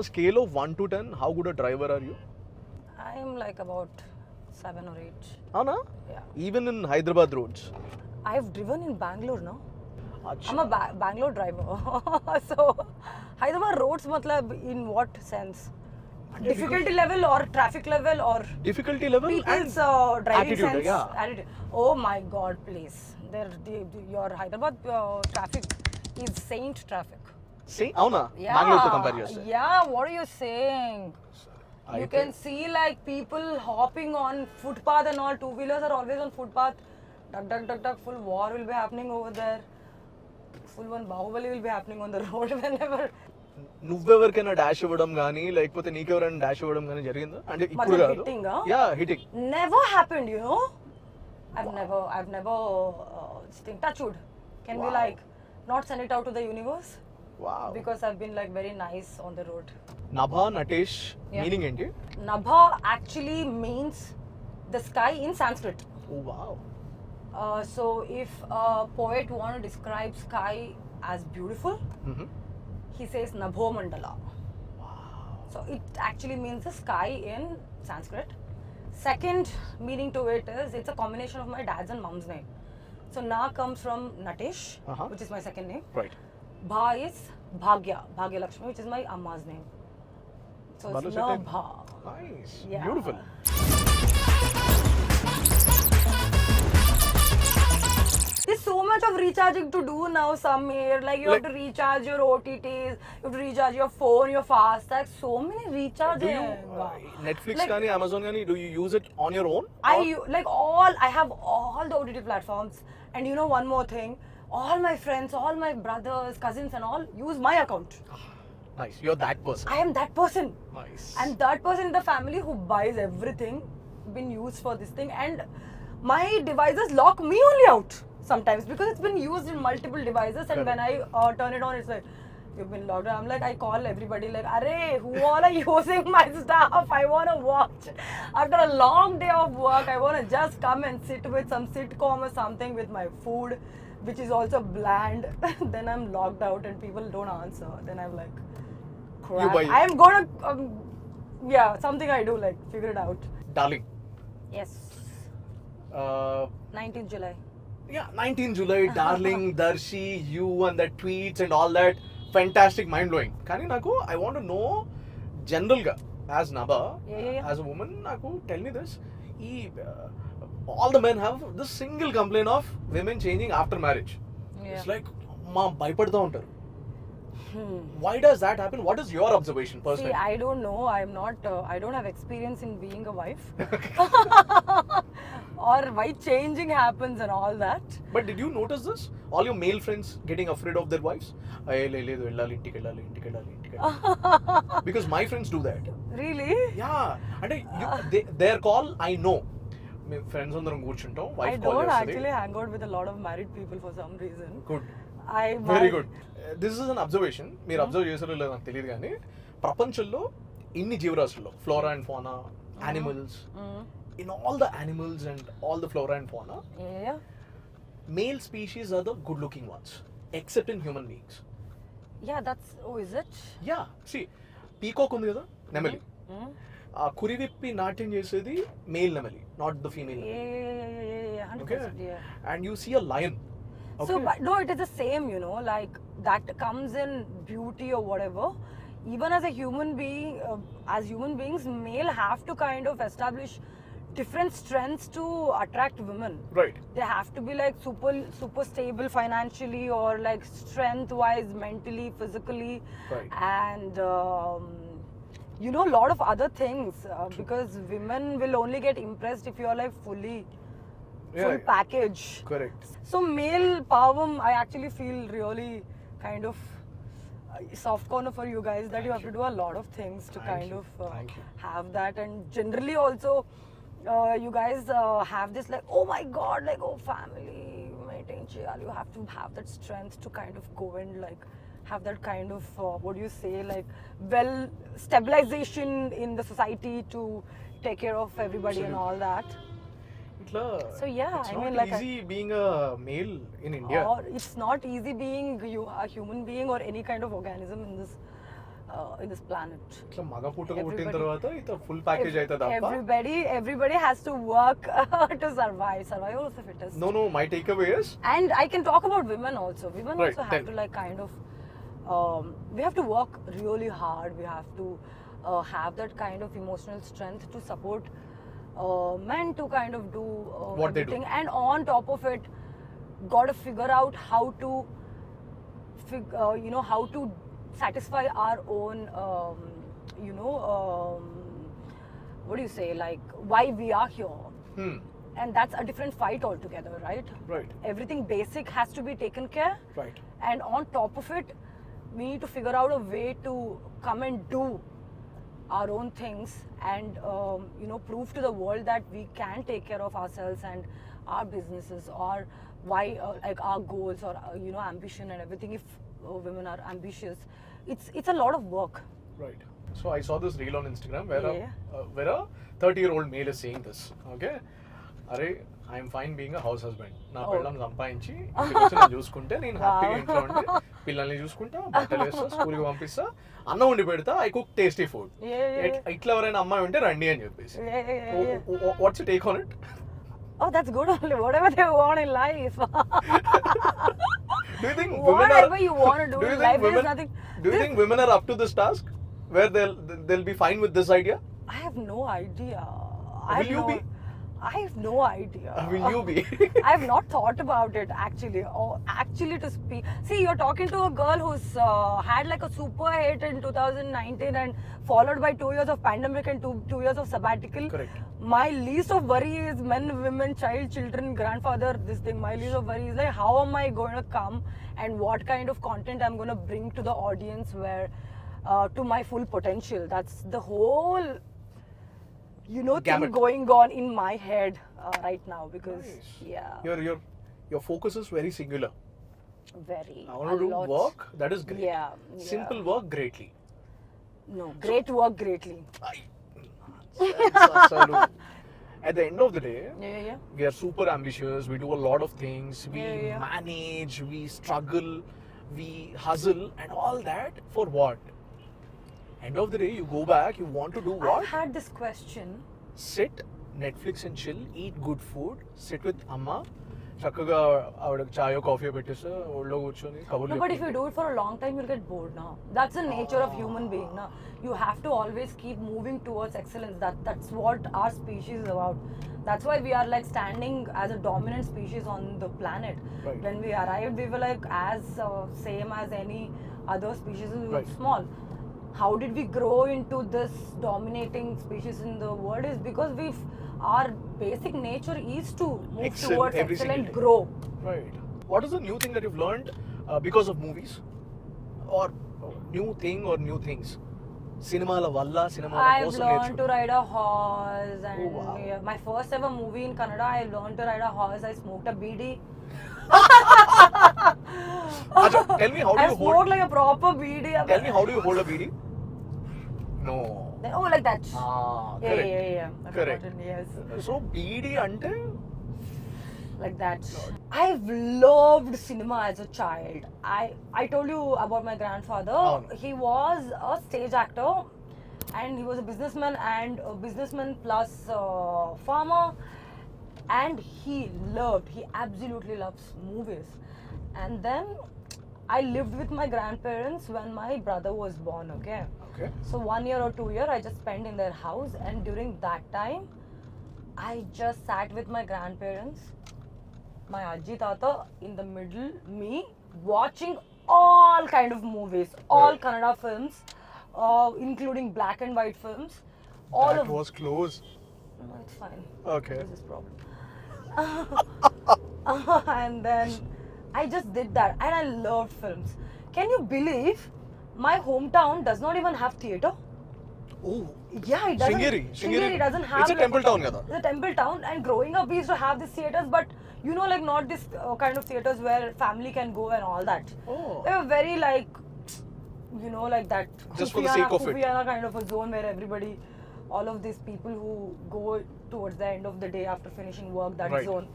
a scale of 1 to 10, how good a driver are you? I'm like about 7 or 8. Anna? Yeah. Even in Hyderabad roads. I've driven in Bangalore now. Acha. I'm a Bangalore driver. So, Hyderabad roads, matlab, in what sense? Difficulty level or traffic level or Difficulty level people's and driving attitude, sense? yeah. Attitude. Oh my God, please. Your Hyderabad traffic is saint traffic. See, Avuna, Yeah. Bangalore to compare yourself. Yeah, what are you saying? You I can see like people hopping on footpath and all. Two-wheelers are always on footpath. Duck, duck, duck, duck. Full war will be happening over there. Full one Bahubali will be happening on the road whenever. నువ్వెవరికైనా dash ఇవ్వడం కానీ లేకపోతే నీకెవరైనా dash ఇవ్వడం కానీ జరిగిందా అంటే ఇప్పుడు Matlab కాదు hitting, huh? Yeah hitting Never happened, you know. I've never touch wood. Can we Wow. like not send it out to the universe? Wow Because I've been like very nice on the road. Nabha Natesh Yeah. Meaning ఏంటి Nabha actually means the sky in Sanskrit. Oh wow So if a poet want to describe sky as beautiful, he says Nabho Mandala. So it actually means the sky in Sanskrit. Second meaning to it is it's a combination of my dad's and mom's name. So Na comes from Natesh, which is my second name. Right Bha is Bhagya, Bhagya Lakshmi, which is my amma's name. So it's Balu second. Nabha. Nice Yeah. Beautiful There's so much of recharging to do now, Samir. Like you have to recharge your OTTs, you have to recharge your phone, your FASTag. So many recharging. Netflix Like- కానీ Amazon కానీ do you use it on your own I have all the OTT platforms, and you know one more thing. All my friends, all my brothers, cousins, and all use my account. Nice you are that person I am that person. Nice And that person in the family who buys everything been used for this thing, and my devices lock me only out sometimes because it's been used in multiple devices, and when I turn it on, it's like you've been locked out. I'm like, I call everybody like, "Arey, who all are using my stuff? I want to watch after a long day of work. I want to just come and sit with some sitcom or something with my food, which is also bland." Then I'm locked out and people don't answer. Then I'm like, crap. buy it. I'm gonna, yeah, something I do, like figure it out. Darling Yes, 19th July. Yeah, 19 July, darling, Darshi, you and the tweets and all that. Fantastic, mind blowing. Kani naku, I want to know general ga, as Nabha, Yeah. as a woman, naku, tell me this. All the men have this single complaint of women changing after marriage. Yeah. It's like, ma, bhaypadta untaru. Why does that happen? What is your observation See, personally? I don't know. I'm not. I don't have experience in being a wife, or why changing happens and all that. But did you notice this? All your male friends getting afraid of their wives? లేదు వెళ్ళాలి ఇంటికి వెళ్ళాలి ఇంటికి వెళ్ళాలి ఇంటికి వెళ్ళాలి. Because my friends do that. Really? Yeah, అంటే their call I know. మేము ఫ్రెండ్స్ అందరం కూర్చుంటాం I వైఫ్ కాల్ don't చేస్తుంది. actually hang out with a lot of married people for some reason. Good I very good this is an observation మీరు observe చేసారో లేదో నాకు తెలియదు కానీ ప్రపంచంలో ఇన్ని జీవరాశుల్లో flora and fauna animals in all the animals and all the flora and fauna Yeah. male species are the good looking ones except in human beings. Yeah, that's. Oh, is it? Yeah, see, peacock ఉంది కదా నెమలి Mm. ఆ కురివిప్పి నాట్యం చేసేది male నెమలి not the female Yeah. 100%. Yeah. And you see a lion So, but no, it is the same, you know, like that comes in beauty or whatever. Even as a human being, as human beings, male have to kind of establish different strengths to attract women. Right They have to be like super stable financially, or like strength wise, mentally, physically, Right. and you know, a lot of other things, because women will only get impressed if you're like full package. Correct So male power, I actually feel really kind of soft corner for you guys, that you have to do a lot of things to Thank kind you. of Thank you. have that. And generally also you guys have this like, oh my god, like, oh, family maintain cheyali. You have to have that strength to kind of go and like have that kind of what do you say, like, well, stabilization in the society to take care of everybody and all that. ఇట్లా So yeah, it's I not mean, like, easy being a male in India. Or it's not easy being a human being or any kind of organism in this in this planet. ఇట్లా మగ పుట్టక పుట్టిన Everybody- తర్వాత ఇట్లా full package అయితే తప్ప Everybody has to work to survive. Survival of the fittest. No, my takeaway is And I can talk about women also. Women Right, also have tell to me. like kind of, we have to work really hard. We have to have that kind of emotional strength to support men to kind of do What they do. everything. And on top of it, got to figure out how to, how to satisfy our own, what do you say, like why we are here. And that's a different fight altogether, right? right, Everything basic has to be taken care, right. and on top of it, we need to figure out a way to come and do our own things and prove to the world that we can take care of ourselves and our businesses, or why like our goals or ambition and everything. If women are ambitious, it's a lot of work. Right. So I saw this reel on Instagram where Yeah. where a 30-year-old male is saying this. Okay. అరే I'm fine being a house husband. నా Oh. పిల్లల్ని సంపాదించి ఇంటికి వచ్చి నేను చూసుకుంటే నేను హ్యాపీగా Wow. ఇంట్లో ఉండి పిల్లల్ని చూసుకుంటా, బట్టలు వేస్తా, స్కూల్కి పంపిస్తా, అన్నం వండి పెడతా, I cook tasty food. Yeah. ఇట్లా ఎవరైనా అమ్మాయి ఉంటే రండి అని చెప్పేసి. Yeah. What's take on it? Oh, that's good only. Whatever they want in life. Do you think women are? Whatever you want to do Do you in think life, there is women? nothing. Do you think women are up to this task, where they'll be fine with this idea? I have no idea. Will you be? I have no idea. Will you be? I have not thought about it actually. Actually, to speak, see, you're talking to a girl who's had like a super hit in 2019 and followed by 2 years of pandemic and two years of sabbatical. Correct. My least of worry is men, women, child, children, grandfather. This thing. My least of worry is like how am I going to come and what kind of content I'm going to bring to the audience where to my full potential. That's the whole thing Gamut. going on in my head right now because Nice. yeah, Your focus is very singular. very. I want to do a lot. work that is great. Yeah. Simple work greatly. No, great work greatly. At the end of the day, Yeah. we are super ambitious. We do a lot of things. We Yeah. manage. We struggle. We hustle, and all that for what? End of the day, you go back. You want to do what? I've had this question. Sit, Netflix and chill, eat good food, sit with Amma, చక్కగా ఆవిడకి చాయో coffee పెట్టేస్తే ఒళ్ళో కూర్చొని కబుర్లు No, but if you do it for a long time, you'll get bored now. That's the nature of human being now. You have to always keep moving towards excellence. That's what our species is about. That's why we are like standing as a dominant species on the planet. Right. When we arrived, we were like as same as any other species. We were Right. small. How did we grow into this dominating species in the world? Is because our basic nature is to move Excel towards every excel single and day. grow. Right. What is the new thing that you've learned because of movies? Or new thing or new things? సినిమాల వల్ల సినిమాల I've కోసం learned to నేర్చుకున్నా. ride a horse and Oh, wow. yeah, my first ever movie in Kannada, I learned to ride a horse. I smoked a BD. Acha, tell me how do I you smoked hold? like a proper BD. Tell me how do you hold a BD? No. Then, oh, like that. Ah, Yeah, correct. yeah. I've Correct. forgotten, yes. So BD అంటే Like that. I've loved cinema as a child. I told you about my grandfather. Oh. He was a stage actor and he was a businessman plus farmer, and he absolutely loves movies. And then I lived with my grandparents when my brother was born, okay? Okay. So 1 year or 2 year I just spent in their house, and during that time I just sat with my grandparents, my Ajji Tata in the middle, me watching all kind of movies, all Right. Kannada films, including black and white films. All That of was close. No, it's fine. Okay. This is problem. And then I just did that, and I loved films. Can you believe my hometown does not even have theater? Oh. Yeah, it doesn't. Shringeri doesn't have. It's a temple town kada. It's a temple town, and growing up we used to have these theaters, but like not this kind of theaters where family can go and all that. Oh. They were very like, like that. Just for the sake of it. Hufiana kind of a zone where everybody, all of these people who go towards the end of the day after finishing work, that Right. zone.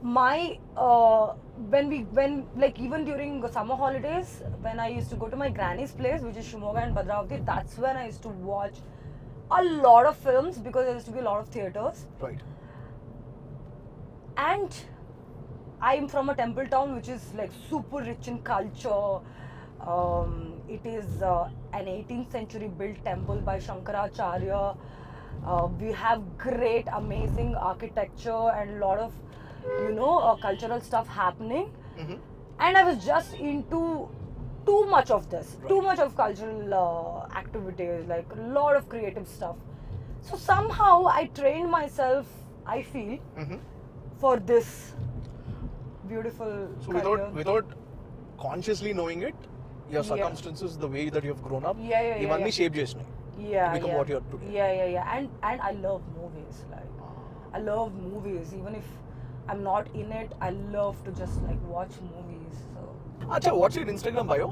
my when like even during the summer holidays, when I used to go to my granny's place, which is Shimoga and Bhadravati, that's when I used to watch a lot of films because there used to be a lot of theaters. Right. And I'm from a temple town which is like super rich in culture. It is an 18th century built temple by Shankaracharya. We have great, amazing architecture and a lot of, cultural stuff happening. Mm-hmm. And I was just into too much of this, too much of cultural activities, like a lot of creative stuff. So somehow I trained myself, I feel, Mm-hmm. for this beautiful So career. without consciously knowing it, your Yeah. circumstances, the way that you've grown up, Yeah. ఇవన్నీ shape చేసినాయి. Yeah, become yeah. what you are today. Yeah. And I love movies. Like, I love movies. Even if I'm not in it, I love to just like watch movies. So, Acha, what's your Instagram bio?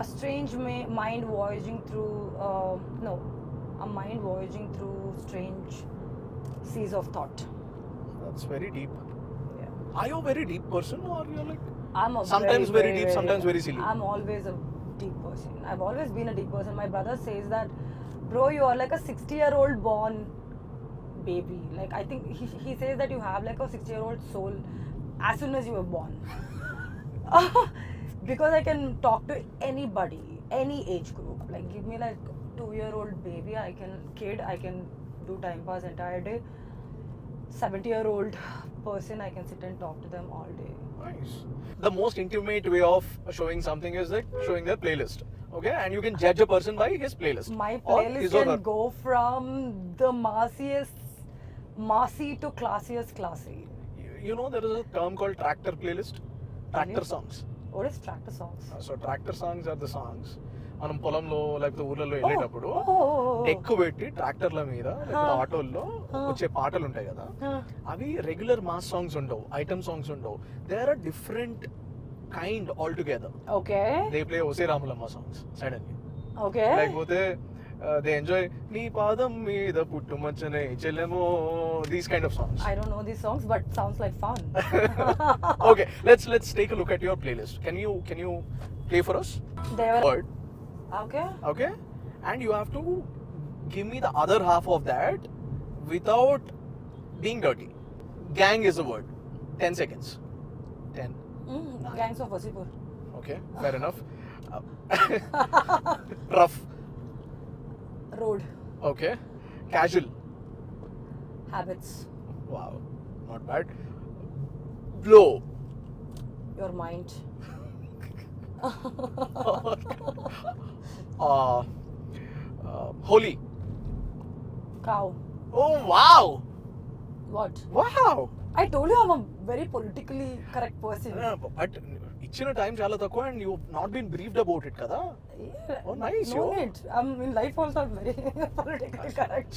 a strange mind voyaging through. No, a mind voyaging through strange seas of thought. That's very deep. Yeah. Are you a very deep person or you're like I'm a sometimes very deep, sometimes very silly? I'm always a deep person. I've always been a deep person. My brother says that, bro, you are like a 60-year-old born baby. Like, I think he says that you have like a 60-year-old soul as soon as you were born. Because I can talk to anybody, any age group. Like, give me like 2-year-old baby, I can do time pass entire day. 70-year-old person, I can sit and talk to them all day. Nice. The most intimate way of showing something is like showing their playlist. Okay, and you can judge a person by his playlist. My Or playlist his or her. can go from the massy to classiest classy. You know there is a term called tractor playlist. Tractor Really? songs. What is tractor songs? So tractor songs are the songs. మనం పొలంలో లేకపోతే ఊర్లలో వెళ్ళేటప్పుడు Oh. ఎక్కువ పెట్టి ట్రాక్టర్ల మీద లేకపోతే ఆటోల్లో వచ్చే పాటలు ఉంటాయి కదా అవి రెగ్యులర్ మాస్ సాంగ్స్ ఉండవు ఐటమ్ సాంగ్స్ ఉండవు they are different kind all together Okay. They play Ose Ramulamma songs suddenly Okay. లేకపోతే దే ఎంజాయ్ నీ పాదం మీద పుట్టుమచ్చనే చెల్లెమో these kind of songs I don't know these songs, but sounds like fun. Okay, let's take a look at your playlist. Can you play for us? They were Word, okay. okay? And you have to give me the other half of that without being dirty. Gang is a word. 10 seconds. 10. Gangs of Wasseypur. Okay, fair enough. Rough. Road. Okay. Casual. Habits. Wow, not bad. Blow. Your mind. Holy. Cow. Oh wow. What? Wow. I told you I'm a very politically correct person. But ఇచ్చిన time చాలా తక్కువ and you not been briefed about it కదా Yeah. Oh, nice, No yo. need. I'm in life also I'm very politically correct.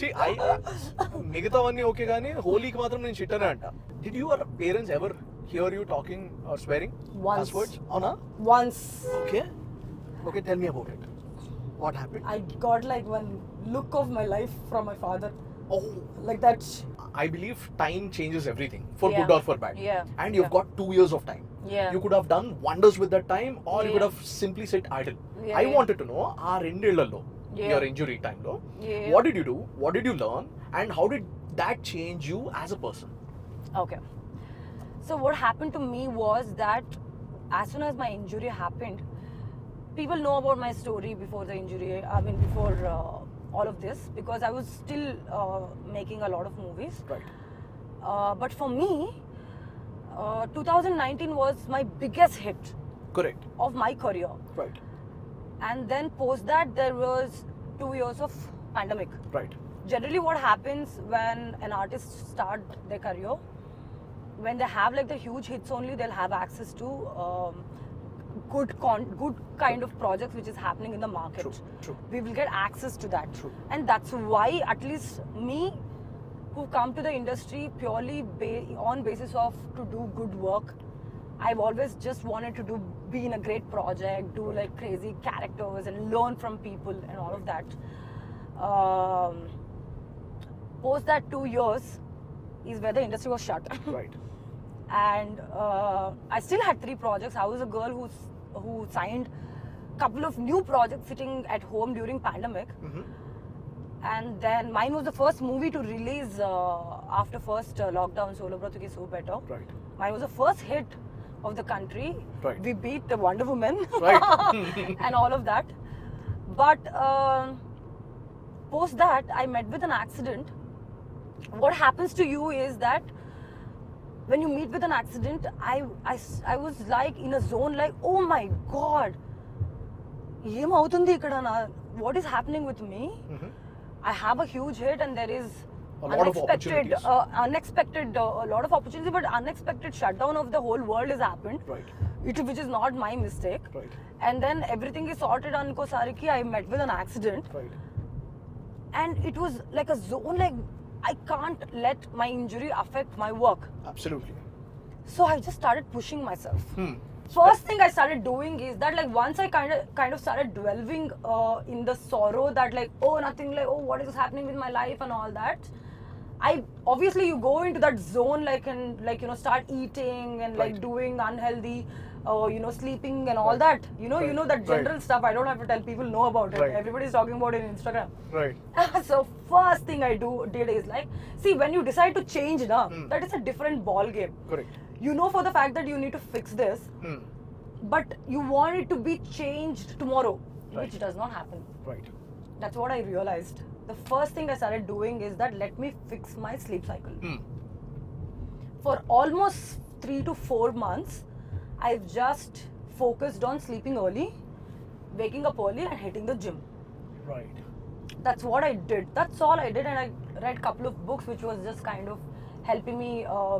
మిగతావన్నీ okay కానీ హోలీకి మాత్రం నేను చిట్టనే అంట did your parents ever hear you talking or swearing Once. Words అవునా Once okay okay tell me about it what happened I got like one look of my life from my father. Oh Like that. I believe time changes everything for Yeah. good or for bad. Yeah. And you've Yeah. got 2 years of time. Yeah. You could have done wonders with that time, or you could Yeah. have simply sit idle. Yeah, I yeah. wanted to know, our రెండేళ్లలో Yeah. your injury time lo, Yeah. what did you do? What did you learn? And how did that change you as a person? Okay. So what happened to me was that as soon as my injury happened, people know about my story before the injury. I mean before all of this, because I was still making a lot of movies. Right. But for me, 2019 was my biggest hit Correct. of my career. Right. And then post that there was 2 years of pandemic. Right. Generally what happens when an artist start their career, when they have like the huge hits only, they'll have access to good kind of projects which is happening in the market. True. True. We will get access to that. True. And that's why at least me, who come to the industry purely on basis of to do good work, I've always just wanted to be in a great project, do like crazy characters and learn from people and all of that. Post that 2 years, is where the industry was shut. Right. And I still had 3 projects. I was a girl who signed couple of new projects sitting at home during pandemic. And then mine was the first movie to release after first lockdown, Solo Brother Ki So Better. Right. Mine was the first hit of the country. Right. We beat the Wonder Woman. Right. And all of that. But post that, I met with an accident. What happens to you is that when you meet with an accident, I was like in a zone like, oh my God, what is happening with me? I have a huge hit and there is A lot of opportunities. unexpected, a lot of opportunity, but unexpected shutdown of the whole world has happened. Right. Which is not my mistake. Right. And then everything is sorted on Kosariki. I met with an accident. Right. And it was like a zone, like I can't let my injury affect my work. Absolutely. So I just started pushing myself. Hmm. First thing I started doing is that, like, once I kind of started dwelling in the sorrow that, like, oh, nothing, like, oh, what is happening with my life and all that. Obviously you go into that zone, like, and like, you know, start eating and like Right. doing unhealthy, you know, sleeping and all Right. that. You know, Right. that general Right. stuff. I don't have to tell people know about it. Right. Everybody's talking about it in Instagram. Right. So first thing I did is like, see, when you decide to change now, that is a different ball game. Correct. You know for the fact that you need to fix this, Hmm. but you want it to be changed tomorrow, Right. which does not happen. Right. That's what I realized. The first thing I started doing is that let me fix my sleep cycle. Hmm. For almost 3 to 4 months, I've just focused on sleeping early, waking up early and hitting the gym. Right. That's what I did. That's all I did, and I read a couple of books which was just kind of helping me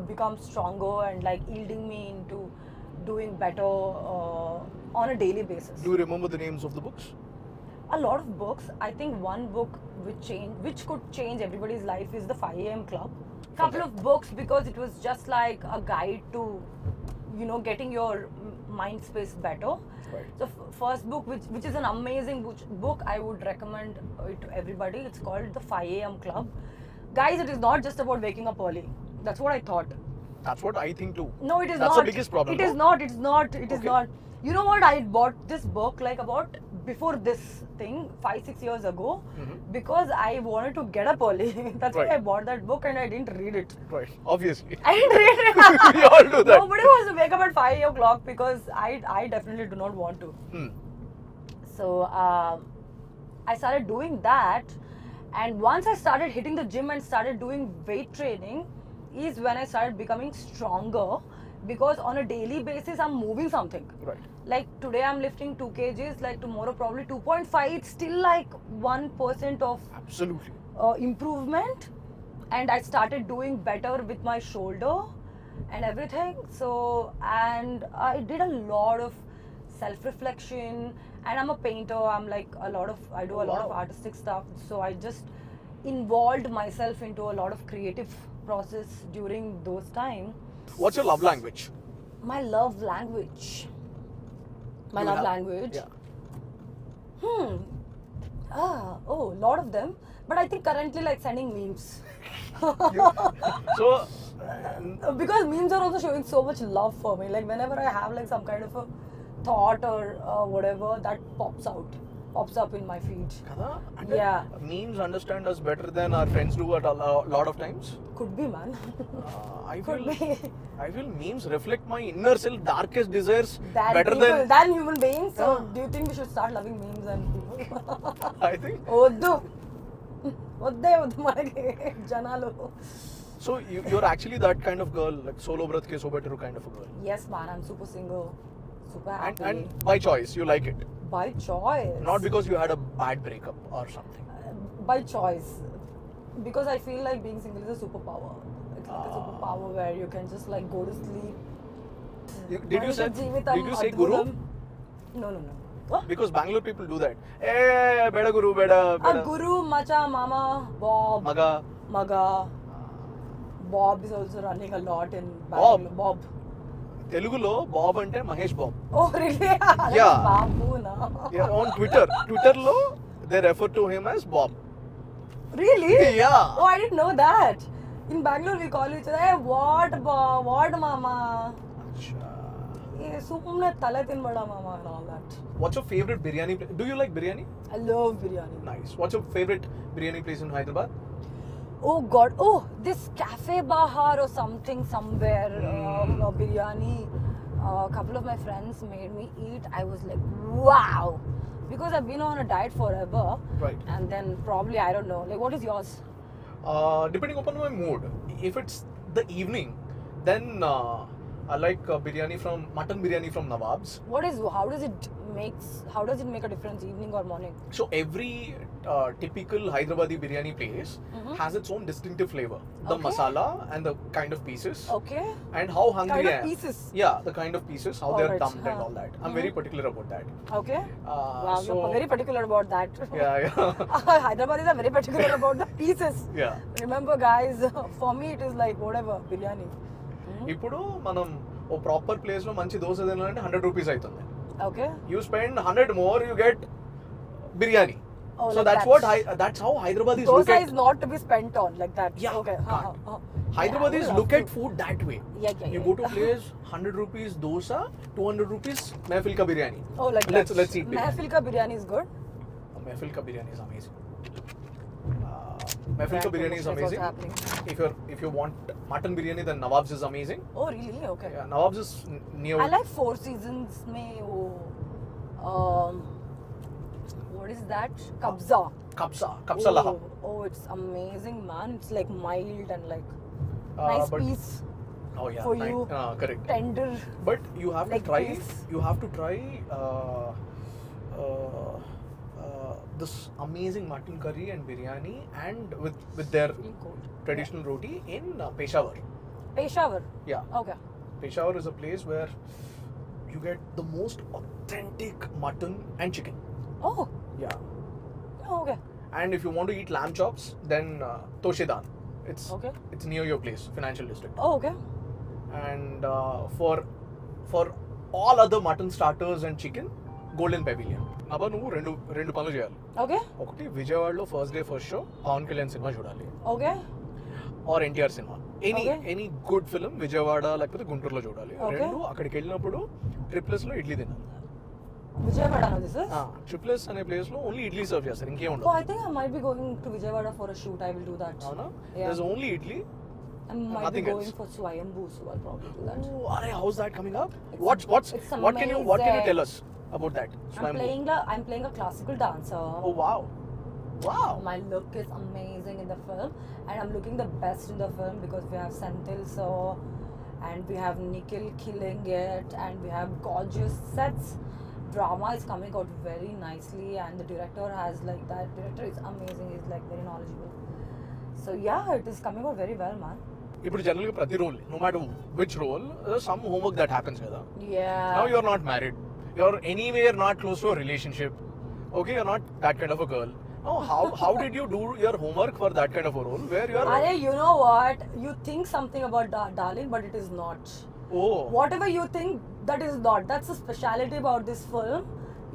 become stronger and like yielding me into doing better on a daily basis. Do you remember the names of the books? A lot of books. I think one book which could change everybody's life is the 5 a.m. Club. Couple of books because it was just like a guide to, you know, getting your mind space better. Right. So first book, which is an amazing book, I would recommend it to everybody. It's called the 5 a.m. Club. Guys, it is not just about waking up early. That's what I thought. That's what I think too. No, it is That's not. the biggest problem. It is not. It's not. It is Okay. not. You know what? I bought this book like about before this thing 5-6 years ago because I wanted to get up early. That's why Right. I bought that book and I didn't read it. Right. Obviously. I didn't read it. We all do that. Nobody wants to wake up at 5 o'clock because I definitely do not want to. Hmm. So I started doing that, and once I started hitting the gym and started doing weight training is when I started becoming stronger because on a daily basis I'm moving something. Right. Like today I'm lifting 2 kgs, like tomorrow probably 2.5. It's still like 1% of Absolutely. improvement, and I started doing better with my shoulder and everything. So, and I did a lot of self-reflection, and I'm a painter. I'm like I do a lot of Wow. artistic stuff. So I just involved myself into a lot of creative process during those times. What's your love language? My love language. My You love have- language. Yeah. Lot of them. But I think currently like sending memes. So, Because memes are also showing so much love for me. Like whenever I have like some kind of a thought or whatever, that pops up in my feed. Kada? Yeah. Memes understand us better than our friends do at a lot of times. Could be, man. I Could feel be. I feel memes reflect my inner self, darkest desires better than human beings. So Yeah. do you think we should start loving memes and people? I think. Oddu. Odde manaki janalu. So you're actually that kind of girl, like solo breath ke so better kind of a girl. Yes, man. I'm super single. Super happy. And by choice, you like it. By choice. Not because you had a bad breakup or something. By choice. Because I feel like being single is a superpower. It's like a superpower where you can just like go to sleep. Did you say guru? No. What? Because Bangalore people do that. Hey, beda guru, beda. A guru, macha, mama, Bob, Maga. Bob is also running a lot in Bob? Bangalore. Bob. Telugulo Bob ante Mahesh Bob. Oh, really? Yeah. Babu, na. Yeah, on Twitter lo they refer to him as Bob. Really? Yeah. Oh, I didn't know that. In Bangalore, we call each other, hey, what, mama? Hey, sumne tala tinbada, mama, and all that. What's your favorite biryani place? Do you like biryani? I love biryani. Nice. What's your favorite biryani place in Hyderabad? Oh God! Oh, this Cafe Bahar or something somewhere. Biryani. A couple of my friends made me eat. I was like, wow, because I've been on a diet forever. Right. And then probably I don't know. Like, what is yours? Depending upon my mood. If it's the evening, then I like mutton biryani from Nawab's. How does it make a difference, evening or morning? So every typical Hyderabadi biryani place has its own distinctive flavor. The Okay. masala and the kind of pieces. Okay. And how hungry Kind I of am. pieces. Yeah, the kind of pieces, how they're Alright, dumped and huh. all that. I'm very particular about that. Okay. Wow, so- you're very particular about that. Yeah. Hyderabadis are very particular about the pieces. Yeah. Remember, guys, for me it is like whatever, biryani. ఇప్పుడు మనం ఓ proper place లో మంచి దోశ తినాలంటే 100 rupees అవుతుంది. Okay. You spend 100 more, you get biryani. Oh, So like that's how Hyderabadis look Dosa at. is not to be spent on like that. Yeah, Okay. can't. Yeah, Hyderabadis I look love at food that way. Yeah. You go to a place, 100 rupees dosa, 200 rupees Mehfil ka biryani. Oh, like let's that. eat biryani. Mehfil ka biryani is good. Mehfil ka biryani is amazing. Mehfil ka That biryani is looks like what's amazing. happening. If you want mutton biryani, then Nawab's is amazing. Oh, really? Okay. Yeah, Nawab's is near. I like Four Seasons mein what is that? Kabza. Kapsa laham. Oh, it's amazing, man. It's like mild and like Uh, nice but- piece, Oh yeah, for you. correct. tender. But you have Like to try. this. You have to try this amazing mutton curry and biryani, and with their Really cold. traditional roti in Peshawar. Peshawar. Yeah, Okay. Peshawar is a place where you get the most authentic mutton and chicken. Oh. Yeah, Oh, okay. and if you want to eat lamb chops, then Toshedan. Okay. It's near your place, financial district. Oh, okay. And for all other mutton starters and chicken, Golden Pavilion. అబ్బా నువ్వు రెండు పనులు చేయాలి. Okay. ఒకటి విజయవాడలో first day first show Pawan Kalyan cinema చూడాలి, Okay. Or NTR cinema, Okay. Any good film Vijayawada లేకపోతే గుంటూరులో చూడాలి. Okay. రెండు అక్కడికి వెళ్ళినప్పుడు ట్రిప్లెస్ లో ఇడ్లీ తినాలి. Vijayawada, no, this is? ట్రిప్లెస్ అనే ప్లేస్ లో ఓన్లీ ఇడ్లీ సర్వ్ చేస్తారు, ఇంకేం Oh, ఉండదు. I think I might be going to Vijayawada for a shoot. I will do that. అవునా? Yeah. There's only idli. I might be Nothing going else. for Swayambhu, so I'll probably do that. Oh, are how's that coming up? It's What can you amazing. tell us about that? I'm playing a classical dancer. Oh wow. Wow. My look is amazing in the film, and I'm looking the best in the film because we have Senthil Sir, and we have Nikhil killing it, and we have gorgeous sets. Drama is coming out very nicely, and the director is amazing. He's like very knowledgeable. So yeah, it is coming out very well, man. ఇప్పుడు జనరల్గా ప్రతి role, no matter which role, some homework that happens కదా. Yeah. Now you're not married. You're anywhere not close to a relationship. Okay, you're not that kind of a girl. Now, how did you do your homework for that kind of a role where you're? Arey, you know what? You think something about darling, but it is not. Oh. Whatever you think, that is not. That's the speciality about this film.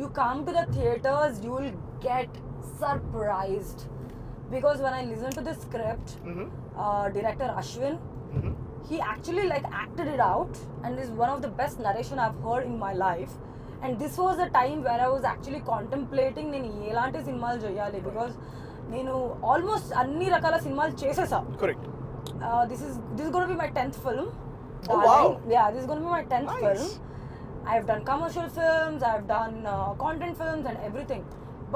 You come to the theaters, you will get surprised. Because when I listen to the script, Mm-hmm. director Ashwin, Mm-hmm. he actually like acted it out, and is one of the best narration I've heard in my life. And this was a time where I was actually contemplating నేను ఎలాంటి సినిమాలు చేయాలి, because నేను almost అన్ని రకాల సినిమాలు చేసేసా. Correct. This is going to be my 10th film. Oh, wow. Yeah, this is going to be my 10th Nice. film. I've done commercial films, I've done content films and everything.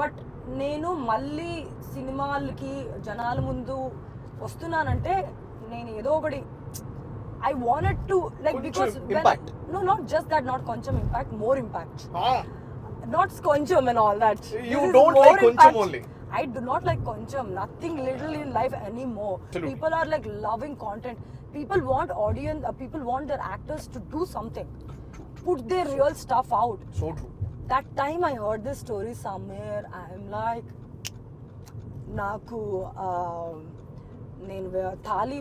But నేను మళ్ళీ సినిమాలకి జనాల ముందు వస్తున్నానంటే నేను ఏదో ఒకటి I wanted to like, కొంచెం because impact. no, not just that, not కొంచెం impact, more impact. Ah. Not కొంచెం and all that. You This is don't more like కొంచెం impact. only. I do not like కొంచెం. Nothing little in life anymore. Absolutely. People are like loving content. People want audience. People want their actors to do something, put their real stuff out. So true. That time I heard this story somewhere, I'm like, నాకు నేను thali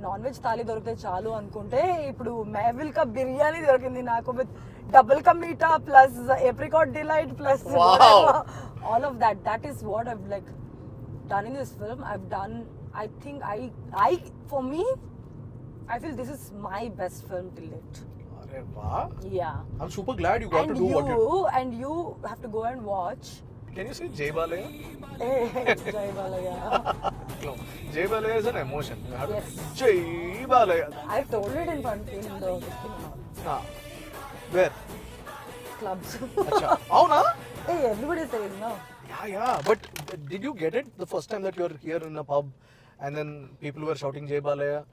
non veg thali దొరికితే చాలు అనుకుంటే ఇప్పుడు మెహవిల్ కా బిర్యానీ దొరికింది నాకు, with double ka meetha plus apricot delight plus Wow. all of that. That is what I've like done in this film. I've done I think for me, I feel this is my best film till date. Arey wow. Yeah. I'm super glad you got And to do what you. you have to go and watch. Can you say Jay Balaya? Hey, Jai Balaya. No, Jay Balaya is an emotion. You have to- Yes. Jay Balaya. I've told it in front in the this thing now. Ah. Where? Clubs. Acha. Avuna? Hey, everybody says no. Yeah. But did you get it the first time that you were here in a pub and then people were shouting Jay Balaya?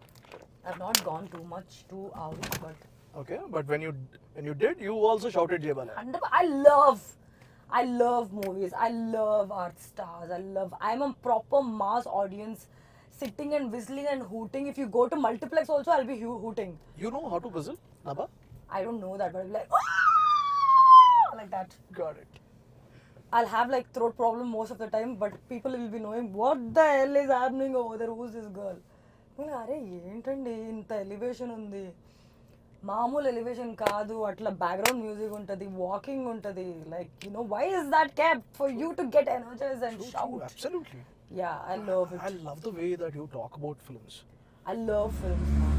I've not gone too much to out, but Okay, but when you did, you also shouted Jay Balaya. and I love movies. I love art stars. I'm a proper mass audience, sitting and whistling and hooting. If you go to multiplex also, I'll be hooting. You know how to whistle, Naba? I don't know that, but I'll be like, "Ah!" like that. Got it. I'll have like throat problem most of the time, but people will be knowing what the hell is happening over there. Who's this girl? అరే ఏంటండి ఇంత elevation ఉంది మామూలు elevation కాదు అట్లా background music ఉంటుంది walking ఉంటుంది like you know why is that cap for you to get energize and shout Absolutely. Yeah I love it I love the way that you talk about films. I love films